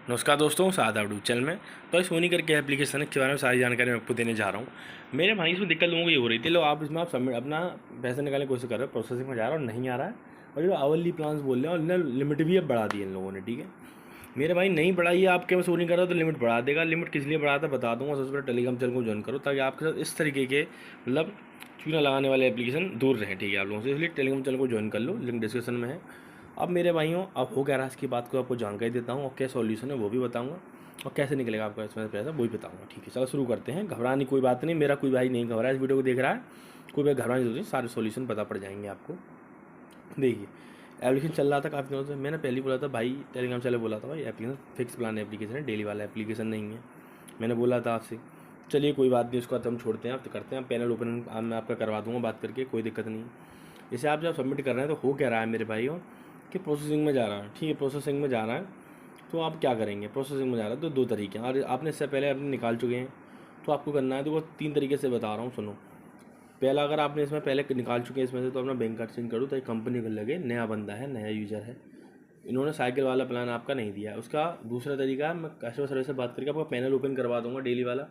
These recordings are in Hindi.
नमस्कार दोस्तों, सादा यूट्यूब चैनल में। तो इस सोनी करके एप्लीकेशन के बारे में सारी जानकारी मैं आपको देने जा रहा हूँ। मेरे भाई इसमें दिक्कत लोगों को ये हो रही थी, लो आप इसमें आप सबमिट अपना पैसा निकालने की कोशिश कर रहे हो, प्रोसेसिंग में जा रहा है और नहीं आ रहा है। और जो आवरली प्लान्स बोल रहे हैं और इन्हें लिमिट भी अब बढ़ा दी है इन लोगों ने। ठीक है मेरे भाई, नहीं बढ़ाई है आपके में सोनी कर रहा हो तो लिमिट बढ़ा देगा। लिमिट किस लिए बढ़ाता है बता दूंगा। सबसे पहले टेलीग्राम चैनल को ज्वाइन करो ताकि आपके साथ इस तरीके के मतलब चूना लगाने वाले एप्लीकेशन दूर रहें। ठीक है आप लोगों से, इसलिए टेलीग्राम चैनल को ज्वाइन कर लो, लिंक डिस्क्रिप्शन में है। अब मेरे भाइयों, अब हो क्या रहा है इसकी बात को आपको जानकारी देता हूँ और क्या सॉल्यूशन है वो भी बताऊँगा और कैसे निकलेगा आपका इसमें पैसा वो भी बताऊँगा। ठीक है चलो शुरू करते हैं। घबराने कोई बात नहीं, मेरा कोई भाई नहीं घबरा इस वीडियो को देख रहा है, कोई भाई घबराने नहीं, सारे सॉल्यूशन पता पड़ जाएंगे आपको। देखिए एप्लीकेशन चल रहा था काफ़ी दिनों से, मैंने पहले ही बोला था भाई, टेलीग्राम चैनल बोला था भाई एप्लीकेशन फिक्स प्लान एप्लीकेशन है, डेली वाला एप्लीकेशन नहीं है। मैंने बोला था आपसे, चलिए कोई बात नहीं, उसका हम छोड़ते हैं। आप तो करते हैं पैनल ओपन, मैं आपका करवा दूंगा बात करके, कोई दिक्कत नहीं है। इसे आप जब सबमिट कर रहे हैं तो हो क्या रहा है मेरे भाई कि प्रोसेसिंग में जा रहा है। ठीक है प्रोसेसिंग में जा रहा है, तो आप क्या करेंगे, प्रोसेसिंग में जा रहा है तो दो तरीके हैं और आपने इससे पहले अपने निकाल चुके हैं तो आपको करना है। तो वो तीन तरीके से बता रहा हूँ, सुनो। पहला, अगर आपने इसमें पहले निकाल चुके हैं इसमें से तो अपना बैंक कार्ड चेंज करो ताकि कंपनी को लगे नया बंदा है, नया यूज़र है। इन्होंने साइकिल वाला प्लान आपका नहीं दिया है। उसका दूसरा तरीका है, मैं कस्टमर सर्विस से बात करके आपका पैनल ओपन करवा दूंगा डेली वाला।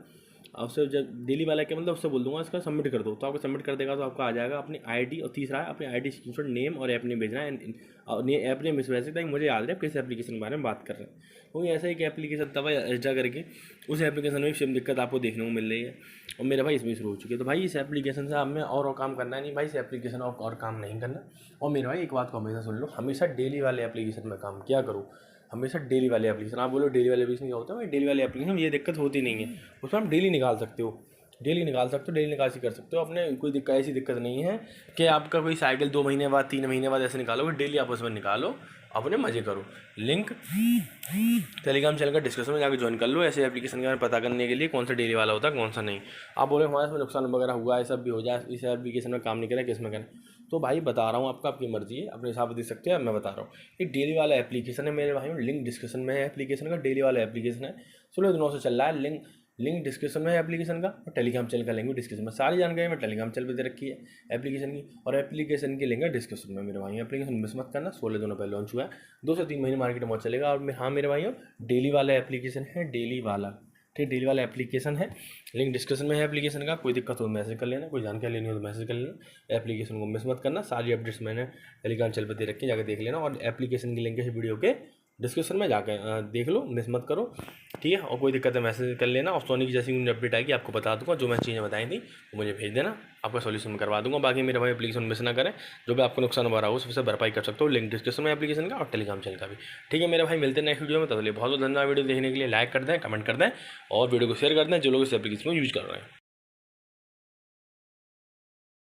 उससे जब डेली वाला क्या मतलब, उससे बोल दूंगा इसका सबमिट कर दो तो आपको सबमिट कर देगा, तो आपका आ जाएगा अपनी आईडी। और तीसरा है अपनी आईडी स्क्रीनशॉट, नेम और ऐप नेम भेजना है। ऐप नेम इस वजह से ताकि मुझे याद रहे किस एप्लीकेशन के बारे में बात कर रहे हैं, क्योंकि ऐसा एक एप्लीकेशन तब एजा करके उस एप्लीकेशन में सेम दिक्कत आपको देखने को मिल रही है और मेरा भाई इसमें शुरू हो चुकी है। तो भाई इस एप्लीकेशन से हमें और काम करना है नहीं भाई, इस एप्लीकेशन और काम नहीं करना। और मेरा भाई एक बात को हमेशा सुन लो, हमेशा डेली वाले एप्लीकेशन में काम क्या करो, हमेशा डेली वाले एप्लीकेशन। आप बोलो डेली वाले एप्लीकेशन क्या होता है, भाई डेली वाले एप्लीकेशन ये दिक्कत होती नहीं है, उसमें हम डेली निकाल सकते हो, डेली निकाल सकते हो, डेली निकासी कर सकते हो। अपने कोई दिक्कत, ऐसी दिक्कत नहीं है कि आपका कोई साइकिल 2 महीने बाद 3 महीने बाद ऐसे निकालोगे, डेली आप उसमें निकालो, अपने मजे करो। लिंक टेलीग्राम चैनल का डिस्क्रिप्शन में जाकर ज्वाइन कर लो, ऐसे एप्लीकेशन के बारे में पता करने के लिए कौन सा डेली वाला होता है कौन सा नहीं। आप बोले हमारे इसमें नुकसान वगैरह हुआ है, सब भी हो जाए, इस एप्लीकेशन में काम नहीं करें किस में करें, तो भाई बता रहा हूँ आपका, आपकी मर्जी है, अपने हिसाब से दे सकते हैं। मैं बता रहा हूँ ये डेली वाला एप्लीकेशन है मेरे भाई, लिंक डिस्क्रिप्शन में है एप्लीकेशन का, डेली वाला एप्लीकेशन है, 16 दिनों से चल रहा है। लिंक डिस्क्रिप्शन में है एप्लीकेशन का और टेलीग्राम चैनल का लिंक भी डिस्क्रिप्शन में। सारी जानकारी मैं टेलीग्राम चैनल पे दे रखी है एप्लीकेशन की, और एप्लीकेशन की लिंक है डिस्क्रिप्शन में मेरे भाई। एप्लीकेशन मिस मत करना, 16 दिनों पहले लॉन्च हुआ है, 2 से 3 महीने मार्केट में चलेगा। और हाँ मेरे भाई, डेली वाला एप्लीकेशन है, डेली वाला, ठीक, डेली वाला एप्लीकेशन है, लिंक डिस्क्रिप्शन में है एप्लीकेशन का। कोई दिक्कत हो तो मैसेज कर लेना, कोई जानकारी लेनी हो तो मैसेज कर लेना। एप्लीकेशन को मिस मत करना, सारी अपडेट्स मैंने टेलीग्राम चैनल पर दे रखी है, जाकर देख लेना। और एप्लीकेशन की लिंक है वीडियो के डिस्क्रिप्शन में, जाकर देख लो, मिस मत करो। ठीक है, और कोई दिक्कत है मैसेज कर लेना। और सोनी की जैसी अपडेट आएगी आपको बता दूंगा, जो मैं चीज़ें बताई थी वो मुझे भेज देना, आपका सॉल्यूशन करवा दूंगा। बाकी मेरे भाई एप्लीकेशन मिस ना करें, जो भी आपको नुकसान हो रहा हो उससे भरपाई कर सकते हो। लिंक डिस्क्रिप्शन में एप्लीकेशन का और टेलीग्राम चैनल का भी। ठीक है मेरे भाई, मिलते हैं नेक्स्ट वीडियो में, तब तक बहुत बहुत धन्यवाद। वीडियो देखने के लिए लाइक कर दें, कमेंट कर दें और वीडियो को शेयर कर दें जो लोग इस एप्लीकेशन को यूज़ कर रहे हैं।